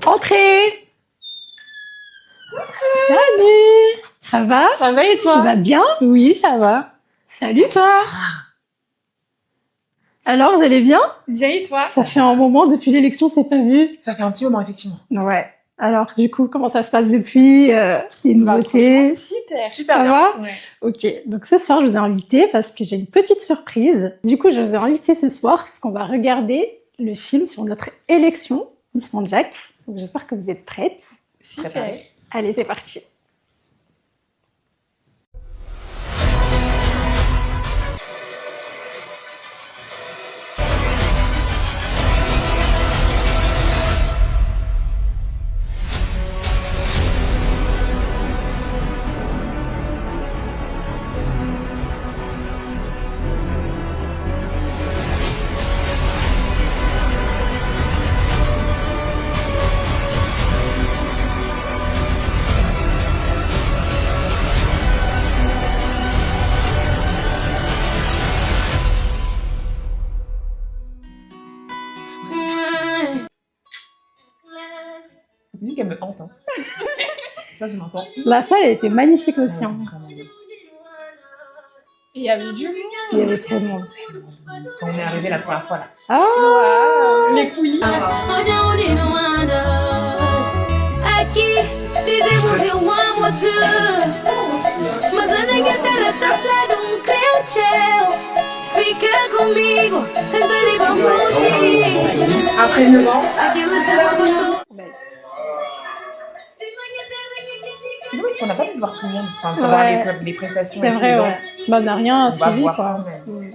Entrez. Salut. Ça va? Ça va et toi? Tu vas bien? Oui, ça va. Salut toi. Alors, vous allez bien? Bien et toi? Ça fait un moment depuis l'élection, c'est pas vu. Ça fait un petit moment, effectivement. Ouais. Alors, du coup, comment ça se passe depuis? Les nouveautés? Super. Ça bien. va? Ouais. Ok, donc ce soir, je vous ai invité parce que j'ai une petite surprise. Du coup, je vous ai invité ce soir parce qu'on va regarder le film sur notre élection, Miss Manjac. Donc, j'espère que vous êtes prêtes. Super. Allez, c'est parti. La musique, elle me hante. Hein. Ça, je m'entends. La salle a été magnifique aussi. Hein. Vraiment bien. Il y avait du monde. Il y avait trop de monde. Quand on est arrivé la première fois, là. Ah, Les couilles. Aqui dizemos eu amo tu, mas a ninguém tá falando creu teu. Fica comigo, tenta levar contigo. Après 9 ans, Aquilo se gostou. c'est dommage qu'on n'a pas pu voir tout le monde. Enfin, pour Ouais. voir les prestations. c'est et tout, vrai, donc, ouais. Bah, on n'a rien On va suivi, voir quoi. quand même.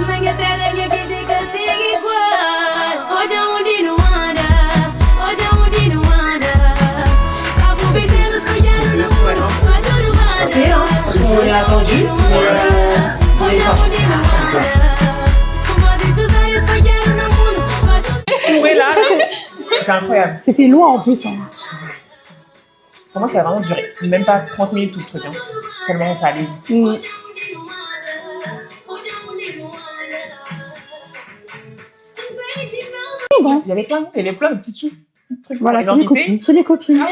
Minha terra e a vida castiga igual. Hoje é onde não anda, hoje é onde não anda. A fubida nos conhece no mundo, mas tudo vai. On l'a attendu. Hoje é onde não anda. Com vozes dos ares espalharam no mundo, mas tudo Ouais, là, c'était incroyable. C'était loin en plus. Hein. Pour moi, ça a vraiment duré. Même pas 30 minutes tout le truc. Hein. Tellement ça allait vite. Mm. Il y avait plein de petits trucs. Voilà, pour c'est les mes invités. copines. C'est mes copines.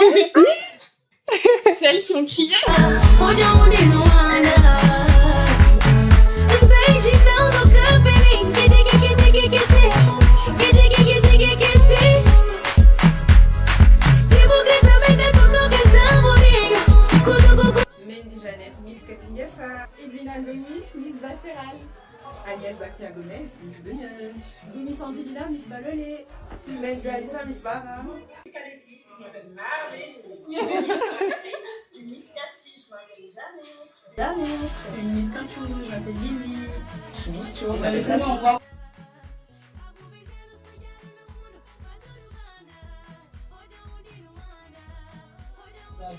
C'est elles qui ont crié. Hoje é onde não anda. Imaginando o caminho que se você também tem tudo que tamborinho. Mendy Jeannette, Miss Katingassa. Edwina Gomis, Miss Basseral. Agnès Bakia Gomez, Miss Benyange. Miss Angelina, Miss Balolé. Miss Alisa, Miss Bara. Miss Cathy, je m'appelle Jeannette. Miss Kanchou, je m'appelle Lizzie. Miss Cho, on avait ça.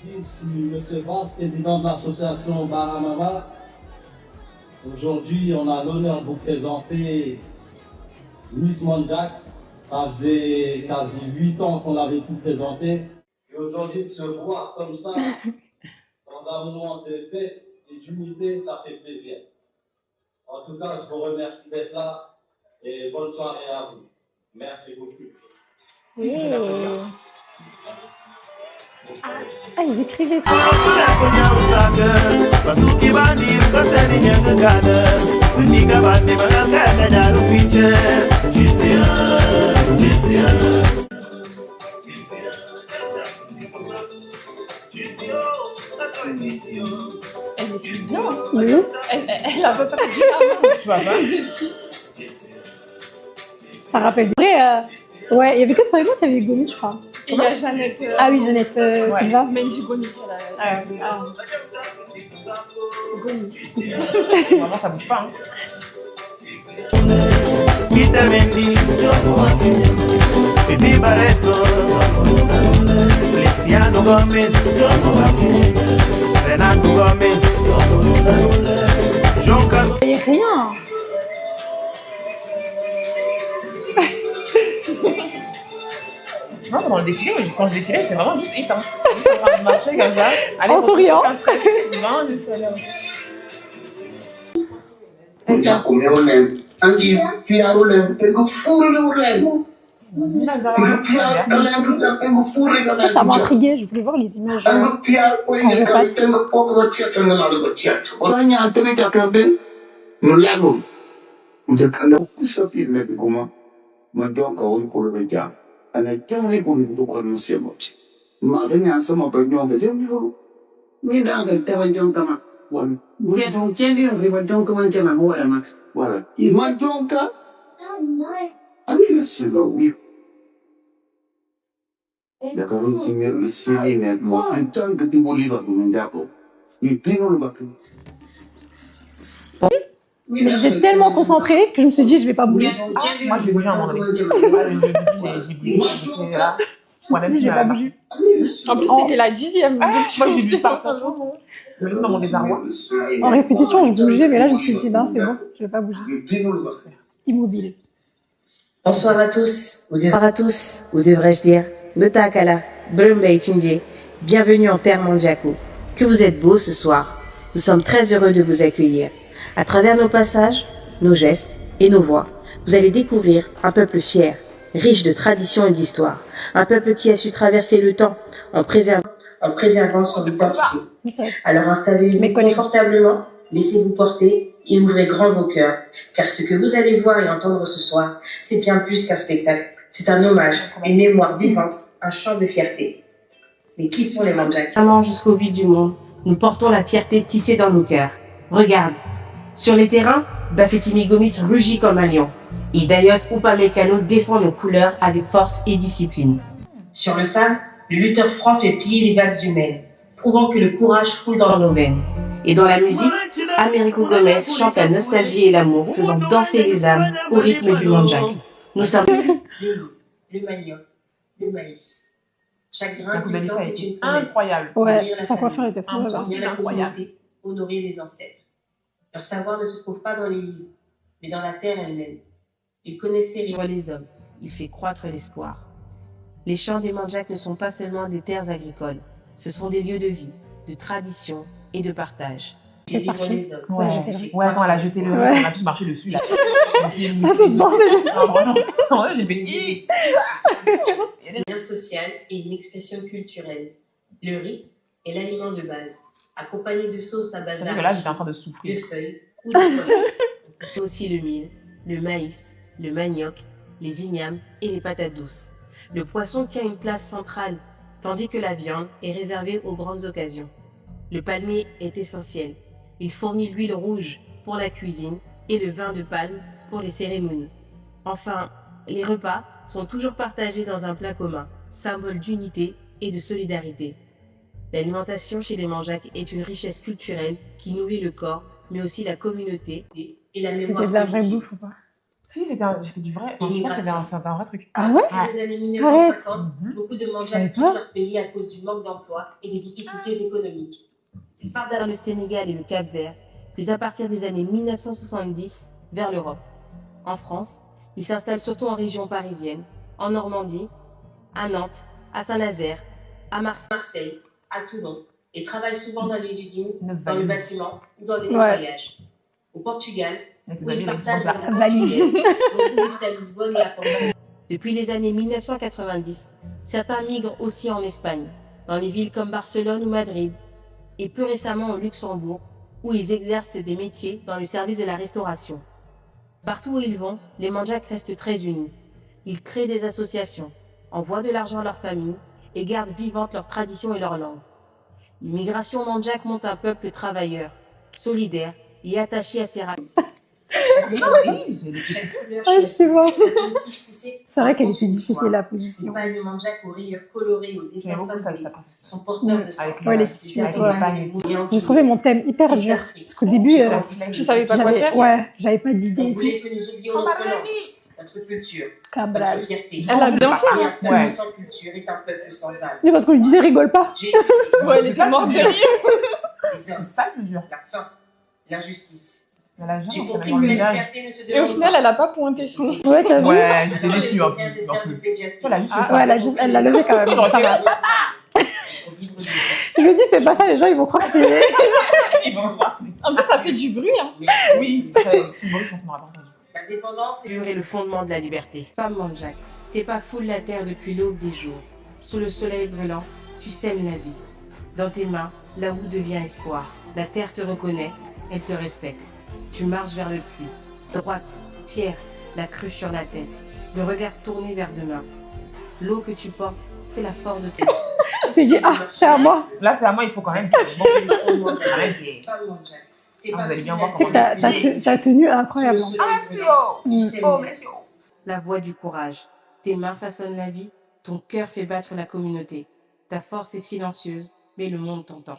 Je suis Monsieur Vance, président de l'association Baramama. Aujourd'hui, on a l'honneur de vous présenter Miss Manjac. Ça faisait quasi 8 ans qu'on l'avait pu présenter. Et aujourd'hui, de se voir comme ça, dans un moment de fête et d'unité, ça fait plaisir. En tout cas, je vous remercie d'être là et bonne soirée à vous. Merci beaucoup. Ah, ils écrivaient tout. Elle les fait bien. De ouf. Elle a pas perdu Tu vois pas? Ça rappelle. Après, ouais, il y avait que sur les mots qu'il y avait Gomis, je crois. Et il y a Jeannette. Ah oui, Jeannette Silva. Mendy Gomis, elle a. Gomis. Vraiment, ça bouge pas. Hein. Peter Mendy, Bibi Barreto, Luciano Gomes, Renato Gomes, João Carlos. Il n'y avait rien. Non, pendant le défilé, quand je défilais, j'étais vraiment juste éteinte. Juste en train de marcher comme ça. En souriant. Un stress. Non, mais ça a l'air. Ok. Ça m'a intriguée, je voulais voir les images quand je passe. Mais j'étais tellement concentrée que je me suis dit, je vais pas bouger. Moi, j'ai bougé à un moment donné. J'ai bougé, j'étais là. Je me suis dit, je vais pas bouger. En plus, c'était la 10e. Moi, j'ai vu partir tout. Je me laisse dans mon désarroi. En répétition, je bougeais, mais là, je me suis dit, non, c'est bon, je vais pas bouger. Immobile. Bonsoir à tous, ou devrais-je dire, Notakala, Brumbay Tindje, bienvenue en terre Mondjaku. Que vous êtes beaux ce soir. Nous sommes très heureux de vous accueillir. À travers nos passages, nos gestes et nos voix, vous allez découvrir un peuple fier, riche de traditions et d'histoire. Un peuple qui a su traverser le temps en préservant son identité. Alors installez-vous confortablement, laissez-vous porter et ouvrez grand vos cœurs. Car ce que vous allez voir et entendre ce soir, c'est bien plus qu'un spectacle. C'est un hommage, une mémoire vivante, un chant de fierté. Mais qui sont les Mandjaks? Jusqu'au bout du monde, nous portons la fierté tissée dans nos cœurs. Regarde. Sur les terrains, Bafétimi Gomis rugit comme un lion. Et Dayot Upamecano défend nos couleurs avec force et discipline. Sur le sable, le lutteur franc fait plier les vagues humaines, prouvant que le courage coule dans nos veines. Et dans la musique, Américo Gomez chante la nostalgie et l'amour, faisant danser les âmes au rythme du Mandjak. Nous sommes le manioc, le maïs. Chaque grain Donc, de Mélissa plante a est été une promesse. incroyable. Ouais, sa coiffure était trop Incroyable. belle. Bien la communauté, honorer les ancêtres. Leur savoir ne se trouve pas dans les livres, mais dans la terre elle-même. Ils connaissaient les hommes, il fait croître l'espoir. Les champs des Mandjaks ne sont pas seulement des terres agricoles, ce sont des lieux de vie, de tradition et de partage. C'est Vivre parti. les hommes. Ouais, jeter le riz. Ouais, quand elle a jeté le riz, Ouais. on a tous marché dessus, là. On a tous dansé dessus. En vrai, j'ai fait... Un lien social et une expression culturelle. Le riz est l'aliment de base, accompagné de sauces à base C'est vrai que là, d'arachide, j'étais en train de de souffrir. feuilles ou de poivre. On peut aussi le mil, le maïs, le manioc, les ignames et les patates douces. Le poisson tient une place centrale, tandis que la viande est réservée aux grandes occasions. Le palmier est essentiel. Il fournit l'huile rouge pour la cuisine et le vin de palme pour les cérémonies. Enfin, les repas sont toujours partagés dans un plat commun, symbole d'unité et de solidarité. L'alimentation chez les Mandjaks est une richesse culturelle qui nourrit le corps, mais aussi la communauté et la mémoire C'était de la vraie collective. bouffe ou pas? Si, c'était du vrai. Je pense que c'était un vrai truc. Ah ouais? Dans les années 1950, beaucoup de savais Mandjaks quittent pas. leur pays à cause du manque d'emploi et des difficultés économiques. Ils partent vers le Sénégal et le Cap-Vert, puis à partir des années 1970, vers l'Europe. En France, ils s'installent surtout en région parisienne, en Normandie, à Nantes, à Saint-Nazaire, à Marseille, à Toulon, et travaillent souvent dans les usines, dans le bâtiment ou dans le nettoyage. Au Portugal, où ils partagent leur Valise. beaucoup vivent à Lisbonne et à Porto. Depuis les années 1990, certains migrent aussi en Espagne, dans les villes comme Barcelone ou Madrid, et plus récemment au Luxembourg, où ils exercent des métiers dans le service de la restauration. Partout où ils vont, les Mandjaks restent très unis. Ils créent des associations, envoient de l'argent à leur famille et gardent vivantes leurs traditions et leur langue. L'immigration Mandjak monte un peuple travailleur, solidaire et attaché à ses racines. Ah, je sais pas. C'est vrai qu'elle était difficile la Ces position. pailles Mandjak aux rayures colorées au dessin J'aime beaucoup ça, symbolique ça. sont porteurs de Avec sens. Ouais, les Des tissus, atomes ouais. et en J'ai trouvé mon thème hyper dur. Parce qu'au début, Tu savais pas quoi j'avais faire? ouais, j'avais pas d'idée Vous et tout. voulez que nous oublions notre langue, notre culture, Cabral. notre fierté. Elle a bien fait. Et un peuple Ouais. sans culture est un peuple sans âme. Mais parce qu'on lui disait rigole pas. J'ai écouté Ouais, elle était morte de rire. les C'est hommes, ça le dur. la faim, l'injustice. Il y a la jambe, J'ai il y a compris même que le la visage. liberté ne se Et au demande final, pas. elle a pas pointé son. Ouais, t'as vu? Ouais, j'étais déçue un peu. Aucun esclave ne paie Jassé. Elle a juste fait Ouais, ça. elle a juste, elle l'a levé quand même. Ça va. Au livre du temps. Je me dis, fais pas ça, les gens ils vont croire que c'est. Ils vont voir, c'est En plus, ça fait du bruit. Hein. Oui, c'est tout le bruit qu'on se m'aura pas entendu. La dépendance est le fondement de la liberté. Femme Manjack, t'es pas fou de la terre depuis l'aube des jours. Sous le soleil brûlant, tu sèmes la vie. Dans tes mains, la houe devient espoir. La terre te reconnaît, elle te respecte. Tu marches vers le puits, droite, fière, la cruche sur la tête, le regard tourné vers demain. L'eau que tu portes, c'est la force de ton. Je t'ai dit, ah, c'est à moi. Là, c'est à moi, il faut quand même. Vous allez bien voir Tu sais que ta tenue est incroyable. Hein. Ah, c'est beau. Tu sèmes Oh, la merci. vie. La voix du courage. Tes mains façonnent la vie, ton cœur fait battre la communauté. Ta force est silencieuse, mais le monde t'entend.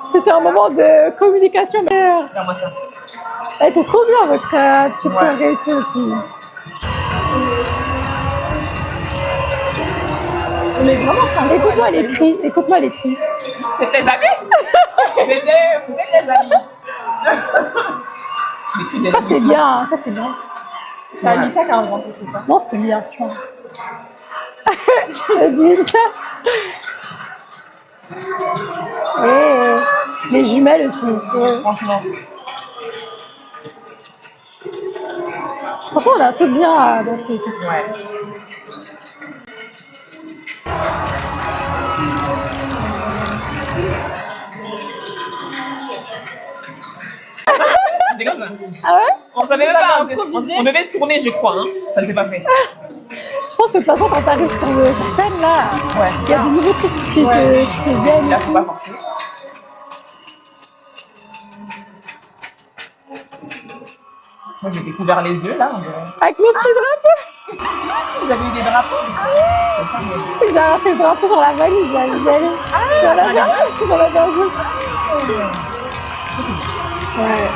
C'était un moment de communication. Regarde-moi ça. Elle était trop bien, votre petite chorégraphie aussi. Mais vraiment, écoute-moi les cris. Écoute-moi les cris. C'est tes amis. C'était tes amis. Ça, c'était bien. Ça, c'était bien. C'est Alissa qui a inventé ce ça. Non, c'était bien. Tu vois. Edwin. Et les jumelles aussi. Ouais. Franchement. Franchement, on a tout bien dansé. Ouais. C'est comme ça. Ah ouais? On savait même Vous pas. avez improvisé? On devait tourner, je crois. Hein. Ça ne s'est pas fait. Je pense que de toute façon, quand t'arrives sur scène, là, Ouais, il y a des nouveaux trucs qui te viennent. Là, faut pas forcer. Moi, j'ai découvert les yeux, là, on dirait. Avec nos petits drapeaux. Vous avez eu des drapeaux? Tu sais que j'ai arraché le drapeau sur la valise, là, j'y allais. J'en avais un jeu. Ouais.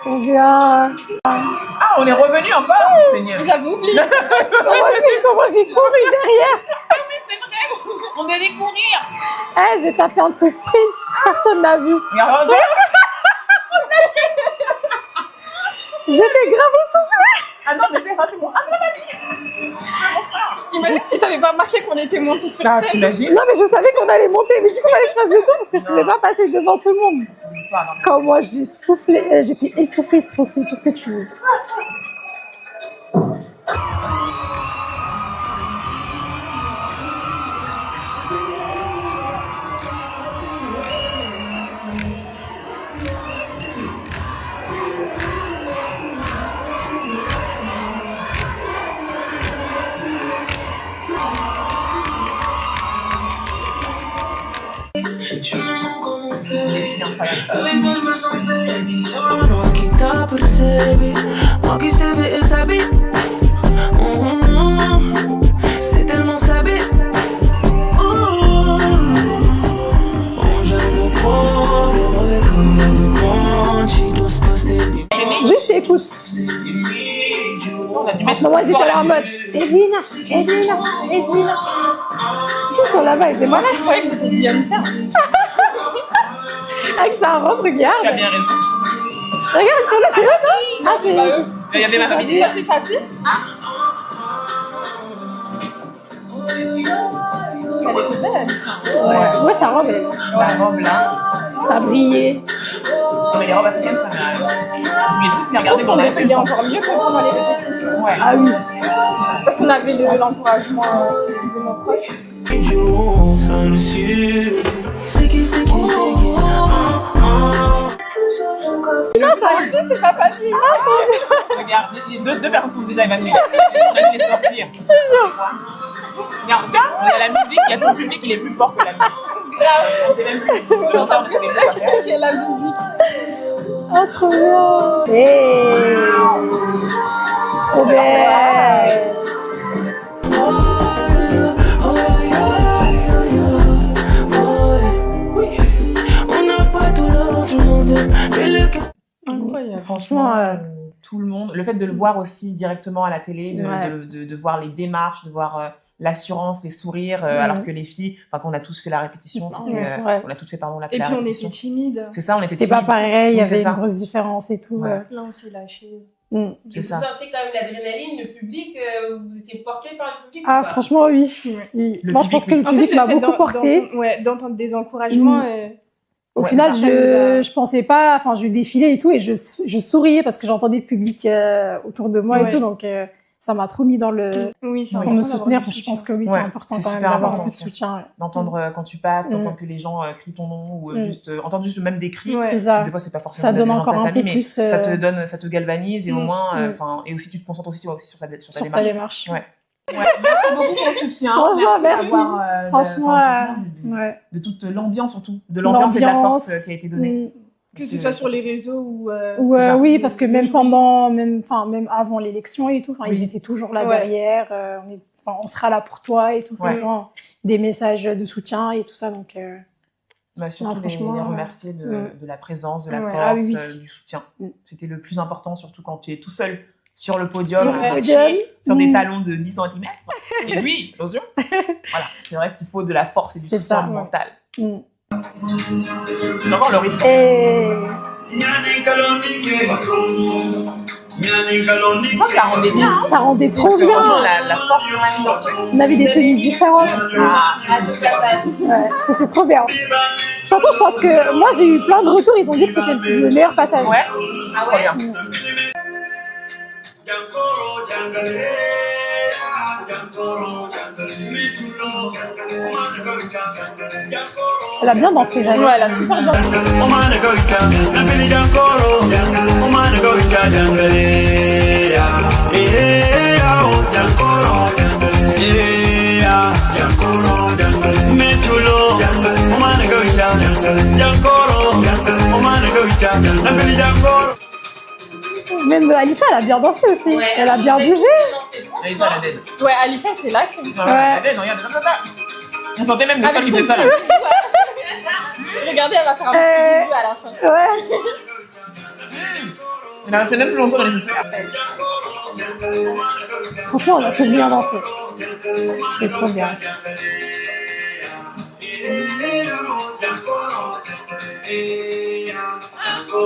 On vient. Ah, on est revenu encore, Seigneur. J'avais oublié. Comment j'ai couru derrière. Oui, c'est vrai. On devait courir. Eh, j'ai tapé un de ces sprints. Personne n'a vu. Regarde. J'étais grave essoufflée. Ah non, mais c'est bon. Ah, c'est ma famille. Imagine si t'avais pas remarqué qu'on était montés sur Ah, scène. t'imagines? Non, mais je savais qu'on allait monter. Mais du coup, il fallait que je fasse le tour parce que je pouvais pas passer devant tout le monde. Quand moi, j'ai soufflé, j'étais essoufflée, stressée, tout ce que tu veux. C'est tellement sabé. Juste écoute. En ce moment, ils étaient là en mode Edwina. Ils sont là-bas, ils étaient Moi là, je croyais que j'étais Beyoncé. avec sa robe, regarde. Tu as bien raison. Regarde, ils sont là, c'est eux, non? Ah, c'est eux. Il y avait ma famille. Ça, c'est sa fille. Elle était belle. Ouais, sa robe, elle est là. La robe là. Ça brillait. Mais les robes africaines, ça m'a. Je voulais tous les regarder On pendant a la fait encore mieux que pendant les répétitions. Ouais. Ah oui. Parce qu'on avait l'encouragement de mon proche. Non, ça C'est sa famille. Regarde, les deux personnes sont déjà évanouies. On va les sortir. je te jure. Regarde, il y a la musique, il y a tout le public, il est plus fort que la musique. On sait même plus. On a plus que la musique. Oh, trop bien. Hey. Trop belle. Incroyable. Franchement, tout le monde, le fait de le voir aussi directement à la télé, de voir les démarches, de voir l'assurance, les sourires, alors que les filles, enfin, quand on a tous fait la répétition, c'était, c'est vrai. on a toutes fait, pardon, la Et puis on répétition. était timides. C'est ça, on était C'était pas timides. pareil, il y Oui, c'est avait ça. une grosse différence et tout. Ouais. Là, on s'est lâchés. Mm. C'est Et vous ça. sentiez quand même l'adrénaline, le public, vous étiez porté par le public Ah, ou pas? franchement, oui. Le Moi, je pense que public, le public m'a fait beaucoup porté. d'entendre des encouragements. Au Ouais, final, ça nous a- je pensais pas, enfin, je défilais et tout, et je souriais parce que j'entendais le public autour de moi et Ouais. tout, donc ça m'a trop mis dans le, Oui, c'est pour important me d'avoir soutenir. du Je pense soutien. que oui, Ouais, c'est important c'est quand même super d'avoir un important, peu de je pense. soutien. D'entendre quand tu parles, d'entendre que les gens crient ton nom ou juste entendre juste même des cris. Ouais. C'est ça. Des fois, c'est pas forcément Ça des donne gens de ta encore un famille, peu mais plus, ça te donne, ça te galvanise et au moins, Mm. enfin, et aussi tu te concentres aussi sur ta Sur ta démarche. démarche. Ouais. Ouais, merci beaucoup pour le soutien. Franchement, merci. d'avoir, Franchement, de, ouais. de toute l'ambiance surtout, de l'ambiance et de la force L'ambiance, qui a été donnée. mm. Que ce soit sur les réseaux ou. Ou, c'est ça. oui, parce que même même avant l'élection et tout, enfin, ils étaient toujours là Ouais. derrière. On sera là pour toi et tout, Ouais. franchement, des messages de soutien et tout ça, donc. Bah, surtout Non, franchement, les remercier de la présence, de la Ouais. force, Ah oui. du soutien. Mm. C'était le plus important, surtout quand tu es tout seul sur le podium, Sur le marcher podium. sur des Mm. talons de 10 cm. Et oui, attention. Voilà, c'est vrai qu'il faut de la force et du C'est soutien ça, ouais. mental. Mm. C'est encore le rythme. Et Je pense que ça rendait bien. Hein. ça rendait trop Parce que bien. vraiment, la force de Mani. On avait des tenues différentes. Ah, ce passage. Ouais, c'était trop bien. De toute façon, je pense que moi, j'ai eu plein de retours. Ils ont dit que c'était le meilleur passage. ouais. Ah Trop ouais? bien. Elle a bien dansé, j'avoue. Ouais, elle a super bien. Même Alissa, elle a bien dansé aussi. Ouais, Elle a bien bougé. Non, c'est bon. Allez, ça, la dead. Ouais, Alissa, c'est lâché. Non, la dead, regarde, comme ça. On sentait même le sol qui faisait ça. Là. Regardez, elle va faire un petit bisou à la fin. Ouais. Elle a resté même plus longtemps dans les chaussures. Franchement, on a tous bien dansé. C'est trop bien.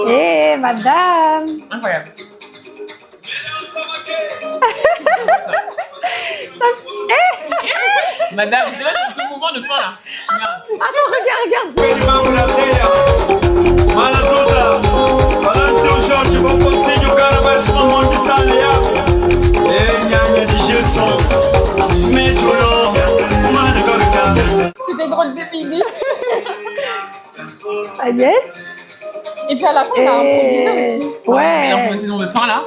Eh, madame. Incroyable. Madame, c'est là ce mouvement de fin là. Regarde. Attends, regarde. C'était drôle de finir. Agnès. Et puis à la fin, on a improvisé aussi. Et donc, la Ouais. saison de fin là,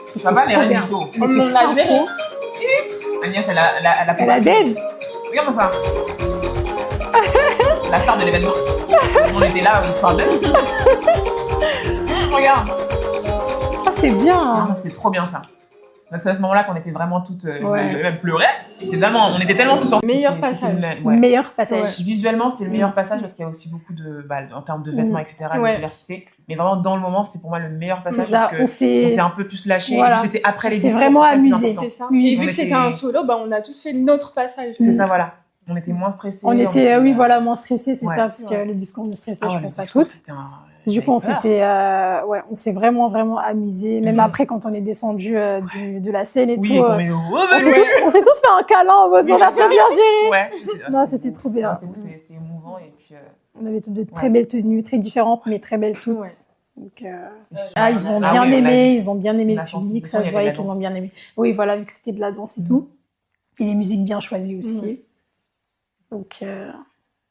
ça va les trop rêves bien. du show. On l'a géré. Agnès, elle a Elle a dead. Regarde ça. La star de l'événement. On était là, on se d'elle. Regarde. Ça, c'était bien. Ah, c'était trop bien ça. C'est à ce moment-là qu'on était vraiment toutes, Ouais. même pleurées. C'était vraiment, on était tellement toutes en Meilleur passage. Ouais. Meilleur passage. Visuellement, c'était le meilleur passage parce qu'il y a aussi beaucoup en termes de vêtements, etc., de Ouais. diversité. Mais vraiment, dans le moment, c'était pour moi le meilleur passage C'est ça, parce que on s'est un peu plus lâché. Voilà. Et puis c'était après les C'est discours, vraiment c'était plus amusé. important. C'est ça. Oui. Et On vu que était- c'était un solo, bah, on a tous fait notre passage. C'est ça, voilà. On était moins stressés. On était, oui, voilà, moins stressés, c'est Ouais. ça, parce que le discours nous stressait, Ah ouais, je le pense à discours, toutes. c'était un- Du coup, on j'avais peur. s'était, on s'est vraiment, vraiment amusés. Même après, quand on est descendu de la scène et Oui, tout, on s'est tous fait un câlin en mode, on a très bien géré. Ouais. Non, c'était trop bien. C'était émouvant et puis. On avait toutes de très belles tenues, très différentes, mais très belles toutes. Ouais. Donc, Ah, ils ont ah bien oui, on a aimé, vu. ils ont bien aimé On a le senti public, que ça il y se avait voyait de la qu'ils ont danse. bien aimé. Oui, voilà, vu que c'était de la danse et tout. Et les musiques bien choisies aussi. Donc,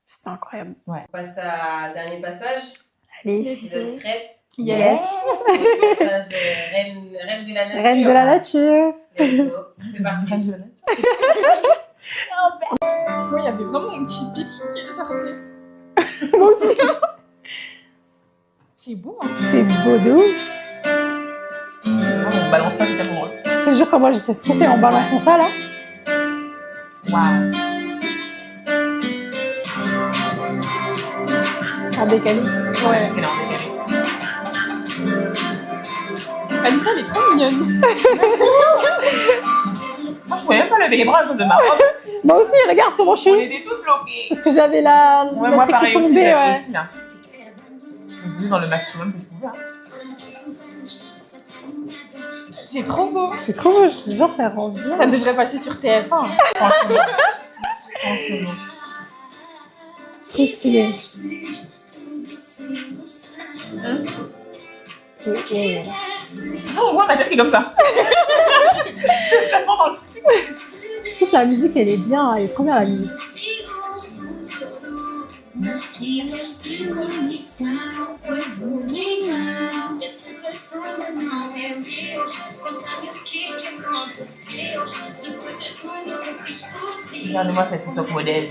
c'était incroyable. On passe à dernier passage. Allez. Vous êtes prête? Yes. Passage reine de la nature. Reine de la nature. Let's go. C'est parti. Moi, il y avait vraiment un petit pic qui sortait. Moi aussi. C'est beau, hein. C'est beau de ouf. On balance ça, c'est tellement drôle. Je te jure que moi j'étais stressée en balançant ça là. Waouh. C'est en décalé. Ouais, parce qu'elle est en décalé. Alissa, elle est trop mignonne. Moi, je pouvais même pas lever les bras à cause de ma robe. Moi aussi, regarde comment je On suis. était toutes bloquées. Parce que j'avais la Ouais, moi truc qui pareil aussi, tombait, j'avais ouais. aussi là. J'ai vu dans le maximum que je pouvais. Hein. C'est trop beau. C'est trop beau, je te jure, ça rend bien. Ça devrait passer sur TF1. Franchement. Franchement. Trop stylé. Oh, on voit ma tête qui est comme ça. Vraiment dans le truc. En plus, la musique, elle est bien, elle est trop bien la musique. Regardez-moi cette TikTok modèle.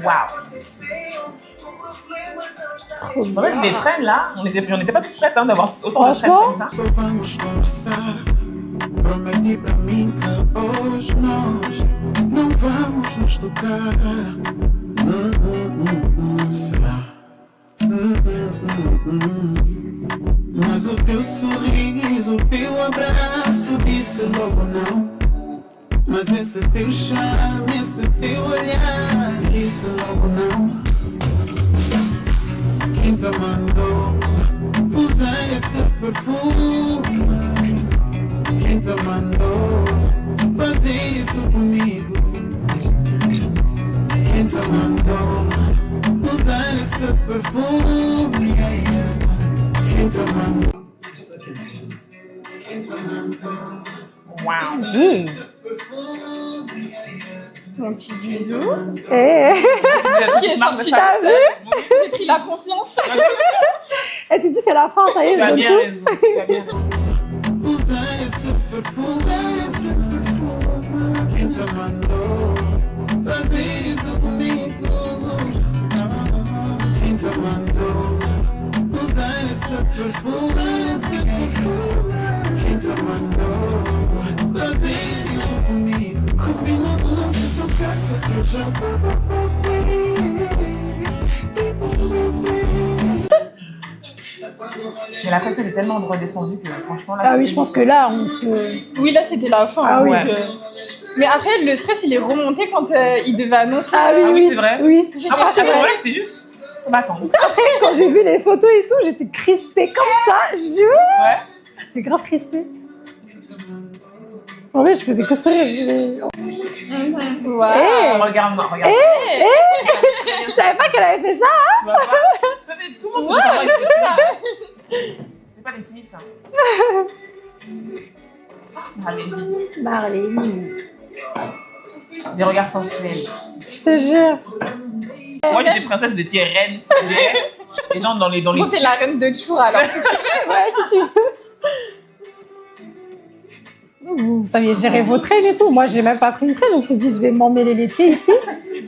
Waouh. Trop En fait, bien. les traînes là, on n'était pas toutes prêtes hein, d'avoir autant de traînes Franchement. comme ça. Só vamos conversar. Prometi pra mim que hoje nós não vamos nos tocar. Será? Mas o teu sorriso, o teu abraço disse logo não. Mas esse teu charme, esse teu olhar disse logo não. Quem te mandou usar esse perfume? Quem te mandou fazer isso comigo? Quem te mandou usar esse perfume? Quem te mandou? Quem te mandou? Waouh. Mon petit bisou. Eh, Qui est sorti t'as vu? J'ai pris la confiance. Elle s'est dit, c'est la fin, ça y est, Tu as je donne bien tout. raison. Tu as bien raison. Usar esse perfume. Quem te mandou fazer isso comigo? Quem te mandou usar esse perfume? Quem te mandou fazer isso comigo? Combinamos se tocasse que eu já Mais la personne est tellement redescendue que franchement là. Ah oui, je pense que là, on se... Oui, là, c'était la fin. Ah oui. donc, Mais après, le stress, il est remonté quand il devait annoncer. Ah oui, Ah oui, oui, c'est vrai. oui. Ah, moi, à ce moment-là, j'étais juste. Bah, attends. Après, quand j'ai vu les photos et tout, j'étais crispée comme ça. Je dis ouais. Ouais. J'étais grave crispée. En vrai, je faisais que sourire. Je disais... Wow. Regarde-moi, regarde. Je savais pas qu'elle avait fait ça. Bah, voilà. Tout le monde faisait ça. C'est pas des timides, ça. Allez, Marlène. des regards sensuels. Je te jure. Moi, j'étais princesse, vous étiez reine, déesse. Les gens dans les. Moi, c'est la reine de Chour, alors. Ouais, si tu veux. Vous saviez gérer vos traînes et tout. Moi, j'ai même pas pris une traîne, donc j'ai dit, je vais m'emmêler les pieds ici. J'ai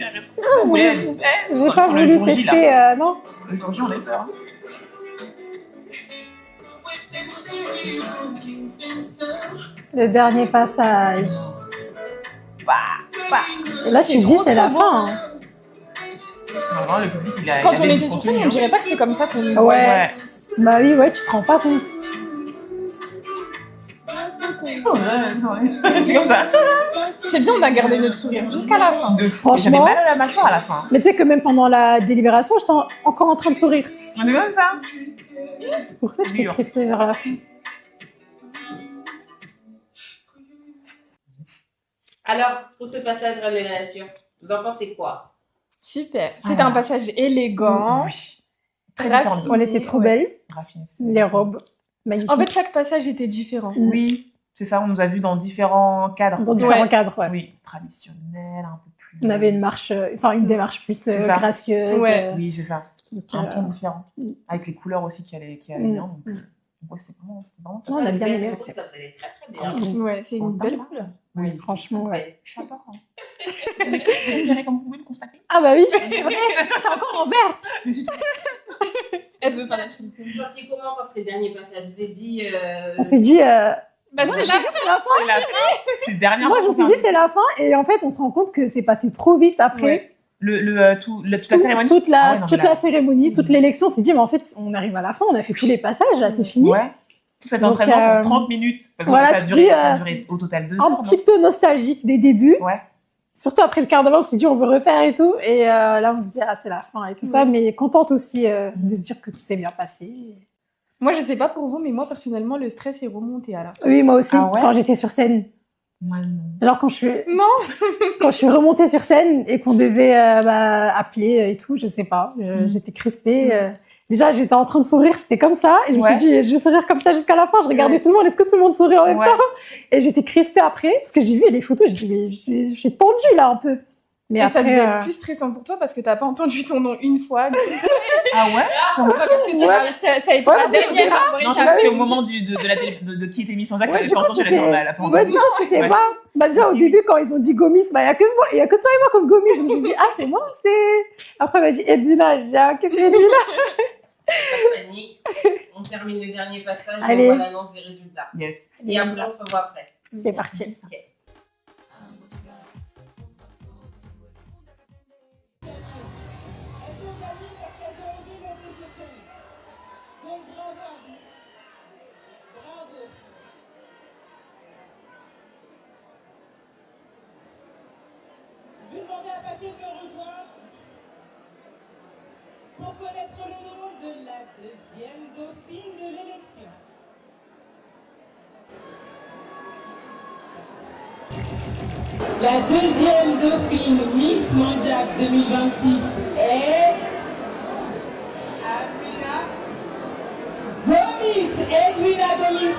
pas voulu tester, non. Le jour J, on a eu peur. Le dernier passage. Bah. Et là, tu te dis, c'est la fin. hein. Non, vraiment, le public, il a. Quand il on avait était du sur scène, contenu, on dirait pas que c'est comme ça qu'on nous Ouais. Bah oui, ouais, tu te rends pas compte. C'est comme ça. C'est bien, on a gardé notre sourire jusqu'à la fin. De fou. Franchement. J'avais mal à la mâchoire à la fin. Mais tu sais que même pendant la délibération, j'étais encore en train de sourire. On est comme ça. C'est pour ça que j'étais Dur. crispée vers la fin. Alors, pour ce passage Reine de la nature, vous en pensez quoi? Super. C'était un passage élégant. Oui. Très différent. On était trop belles. Raffiné, c'est ça. Les robes magnifiques. En fait, chaque passage était différent. Oui, c'est ça, on nous a vus dans différents cadres. Dans différents cadres, ouais. Oui, traditionnel, un peu plus. On avait une marche, enfin une démarche plus C'est ça. gracieuse. Ouais. Oui, c'est ça. Donc, Un ton différent. Avec les couleurs aussi qui allaient bien. Donc, ouais, c'était vraiment top. non, on a bien aimé aussi. Ça vous allait très très bien. Ouais, c'est une belle couleur. Oui, franchement, ouais. J'adore. Préféré comme vous pouvez le constater. Ah bah oui, c'est vrai, c'est encore en vert. Mais c'est tout. Elle veut pas la film. Vous sentiez comment quand c'était le dernier passage? Vous êtes dit... On s'est dit, Bah, moi, c'est je me là. suis dit, c'est la fin. C'est la fin. C'est le dernier. Moi, je me suis dit, c'est la fin. Et en fait, on se rend compte que c'est passé trop vite après. Ouais. Toute la cérémonie. Toute la, Ah ouais, non, toute mais là- la cérémonie, toute l'élection, on s'est dit, mais en fait, on arrive à la fin, on a fait tous les passages, là, c'est fini. Ouais. Tout cet Donc, entraînement pour 30 minutes. Parce que voilà, ça, a tu duré, dis, ça a duré au total 2 heures. un petit peu nostalgique des débuts. Ouais. Surtout après le carnaval, on s'est dit on veut refaire et tout. Et là, on se dit ah, c'est la fin et tout ça. Mais contente aussi de se dire que tout s'est bien passé. Moi, je sais pas pour vous, mais moi, personnellement, le stress est remonté à la fin. Oui, moi aussi, Ah ouais quand j'étais sur scène. Moi, non. Alors quand je suis remontée sur scène et qu'on devait appeler et tout, je sais pas, j'étais crispée. Déjà, j'étais en train de sourire, j'étais comme ça, et je me suis dit, je vais sourire comme ça jusqu'à la fin. Je regardais tout le monde, est-ce que tout le monde sourit en même temps? Et j'étais crispée après, parce que j'ai vu les photos, je dis, mais je suis tendue là un peu. Mais et après, ça devait être plus stressant pour toi parce que t'as pas entendu ton nom une fois. Ah ouais? Parce que ça a été Ouais, la parce que tu dernière. Non, ça c'était au moment de la télé, de qui était Mission Jacques, ouais, elle du était coup, entendu, tu sais, ouais, du coup, tu sais pas. Bah, déjà, au début, quand ils ont dit Gomis, bah, il y a que moi, il y a que toi et moi comme Gomis. Donc, j'ai dit, ah, c'est moi, c'est. Après, elle m'a dit Edwina. J'ai dit, ah, qu'est-ce que c'est Edwina? Pas de panique. On termine le dernier passage et Allez. on voit l'annonce des résultats. Yes. Et après, on se revoit après. C'est parti. Ok. Je vais demander à Patrick de me rejoindre pour connaître le nom de la deuxième dauphine de l'élection. La deuxième dauphine Miss Manjac 2026 est Edwina Gomis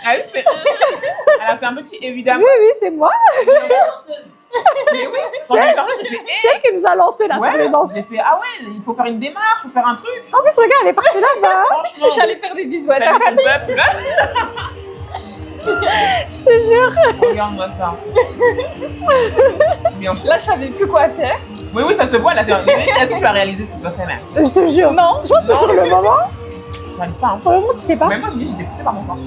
Ah oui, je fais. Elle a fait un petit évidemment. Oui, oui, c'est moi. La danseuse. Mais oui, quand j'ai parlé, j'ai fait. C'est elle qui nous a lancé là sur les danses. J'ai fait, ah ouais, il faut faire une démarche, il faut faire un truc. En plus, regarde, elle est partie là-bas. Franchement. J'allais faire des bisous à ta Salut famille. ton peuple. Je te jure. Regarde-moi ça. Bien sûr. Là, je savais plus quoi faire. Oui, oui, ça se voit. Là, est-ce que tu as réalisé ce qui se passait là? Je te jure. Non. Je pense que Non. sur le moment, Je réalise pas. Hein. sur le moment, tu sais pas. Même moi, je me dis, j'étais poussée par mon corps.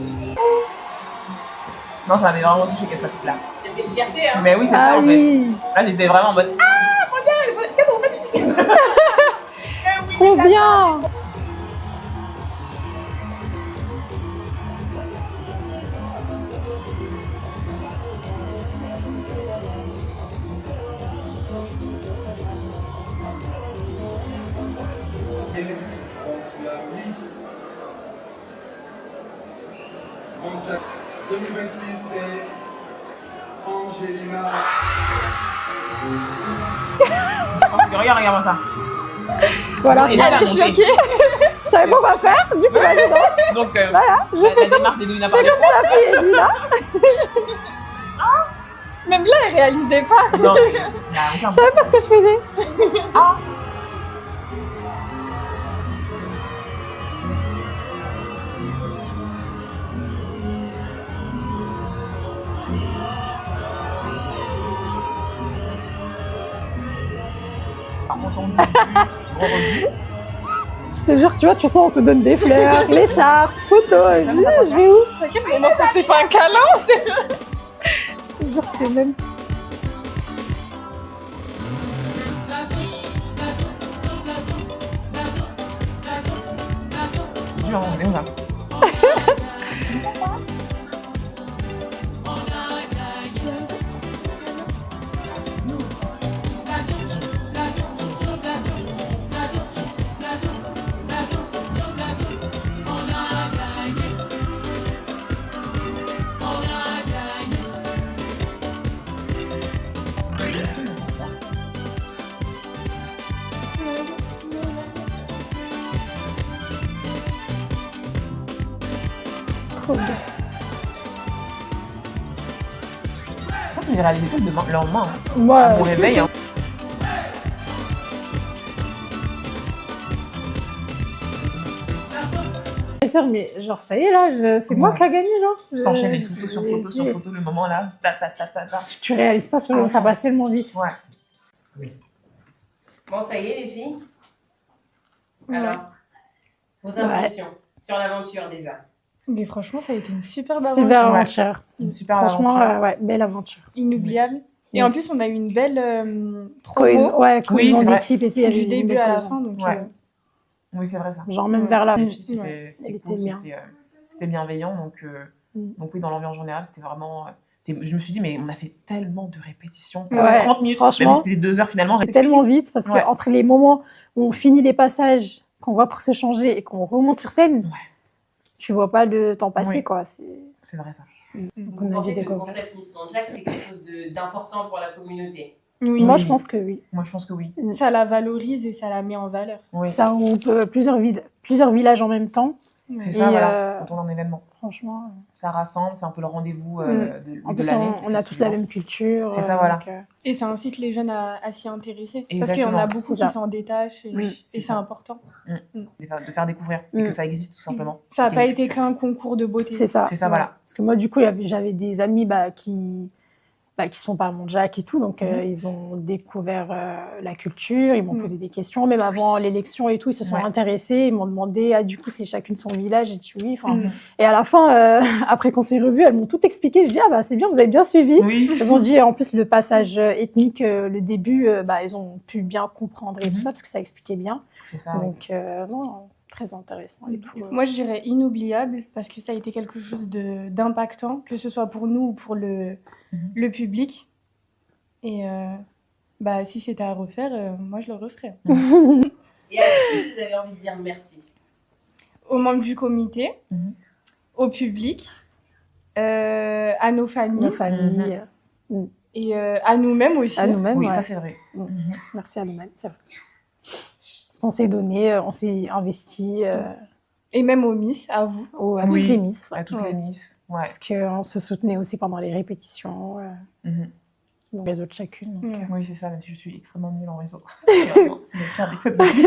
Non, ça m'avait vraiment touché qu'elle soit toute là. C'est une fierté, hein. Mais oui, c'est Ah ça en fait. oui. Là, j'étais vraiment en mode, ah, mon Dieu, qu'est-ce que vous faites ici? Eh oui, Trop bien. Donc la Miss Manjac 2026 est Angelina. Regarde-moi ça. Voilà. Et là, Elle est donc, choquée. Je savais pas quoi faire. Du coup, là, je danse. Donc, Voilà. Je fais la démarche d'Edwina comme ça, fille Edwina. Même là, elle réalisait pas. Non, Je savais pas ce que je faisais. Je te jure, tu vois, tu sens, on te donne des fleurs, l'écharpe, photos. Je vais où? C'est à quel moment qu'on s'est fait un câlin? Je te jure, je sais même. C'est dur, on est où ça? Trop bien. Je pense que j'ai réalisé tout le lendemain. Hein. Moi, À mon réveil. Hein. sûr, mais genre, ça y est, là, c'est moi qui a gagné, genre. Je t'enchaîne les photos sur photo sur photo, le moment là. Ta, ta, ta, ta, ta. Tu réalises pas sur le ça passe tellement vite. Ouais. Bon, ça y est, les filles. Alors, vos impressions sur l'aventure déjà. Mais franchement, ça a été une superbe aventure. Super aventure. Une super Franchement, aventure. ouais, belle aventure. Inoubliable. Et en plus, on a eu une belle Cohésion Oui, c'est vrai. d'équipe et tout. Il y avait du une début belle à la cohésion. fin. Donc, Ouais. Oui, c'est vrai ça. Genre même vers la Les fin. filles, c'était Elle c'était était cool, bien. c'était bienveillant. Donc oui, dans l'ambiance générale, c'était vraiment... je me suis dit, mais on a fait tellement de répétitions. Ouais, 30 minutes, franchement, même si c'était 2 heures finalement. C'est tellement vite parce Ouais. qu'entre les moments où on finit les passages, qu'on va pour se changer et qu'on remonte sur scène, tu vois pas le temps passer, Oui. quoi. C'est vrai ça. Vous pensez que le concept Miss Mandjak, c'est quelque chose d'important pour la communauté? Oui. Moi, je pense que oui. Moi, je pense que oui. Ça la valorise et ça la met en valeur. Oui. Ça regroupe plusieurs villages en même temps. C'est Et, ça, voilà, quand on a un événement. Franchement. Ça rassemble, c'est un peu le rendez-vous En de plus, l'année. on a tous la même culture. C'est ça, voilà. donc, Et ça incite les jeunes à s'y intéresser. Parce Exactement. qu'il y en a beaucoup C'est ça. qui s'en détachent et, Oui, et c'est important. De faire découvrir et que ça existe tout simplement. Ça n'a Qu'il y pas ait une été culture. qu'un concours de beauté. C'est ça. C'est ça, voilà. Parce que moi, du coup, j'avais des amis qui sont pas à Mondjak et tout, donc ils ont découvert la culture, ils m'ont posé des questions, même avant l'élection et tout, ils se sont intéressés, ils m'ont demandé, du coup, c'est chacune son village, j'ai dit oui. Et à la fin, après qu'on s'est revus, elles m'ont tout expliqué, je dis, c'est bien, vous avez bien suivi. Oui. Elles ont dit, en plus, le passage ethnique, le début, ils ont pu bien comprendre et tout ça, parce que ça expliquait bien. C'est ça. Donc, non, très intéressant et tout. Moi, je dirais inoubliable, parce que ça a été quelque chose d'impactant, que ce soit pour nous ou pour le public. Et si c'était à refaire, moi, je le referais. Et à qui vous avez envie de dire merci? Aux membres du comité, au public, à nos familles. Nos familles. Et à nous-mêmes aussi. À nous-mêmes, Oui, ouais. ça c'est vrai. Merci à nous-mêmes, c'est vrai. Parce qu'on s'est donné, on s'est investi. Et même aux Miss, à vous. À toutes les Miss. À toutes les Miss, ouais. Parce qu'on se soutenait aussi pendant les répétitions. Donc les autres chacune. Donc, Oui, c'est ça, même si je suis extrêmement nulle en réseau. C'est vraiment c'est le pire défaut de ma vie.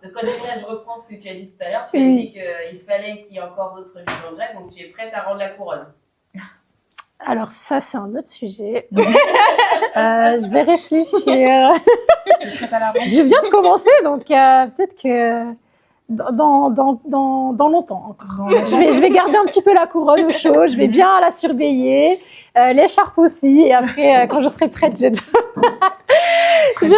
Donc, Angelina, je reprends ce que tu as dit tout à l'heure. Tu as dit qu'il fallait qu'il y ait encore d'autres Miss Mandjak, donc tu es prête à rendre la couronne. Alors ça, c'est un autre sujet. Je vais réfléchir. Je viens de commencer, donc peut-être que dans longtemps encore. Je vais garder un petit peu la couronne au chaud, je vais bien la surveiller, l'écharpe aussi, et après, quand je serai prête, je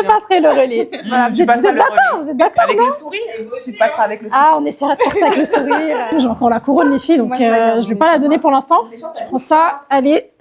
passerai le relais. Voilà, vous êtes d'accord, avec non? le sourire, tu passeras avec le sourire. Ah, on essaiera de faire ça avec le sourire. J'ai encore la couronne, les filles, donc je vais pas la donner pour l'instant. Je prends ça, allez.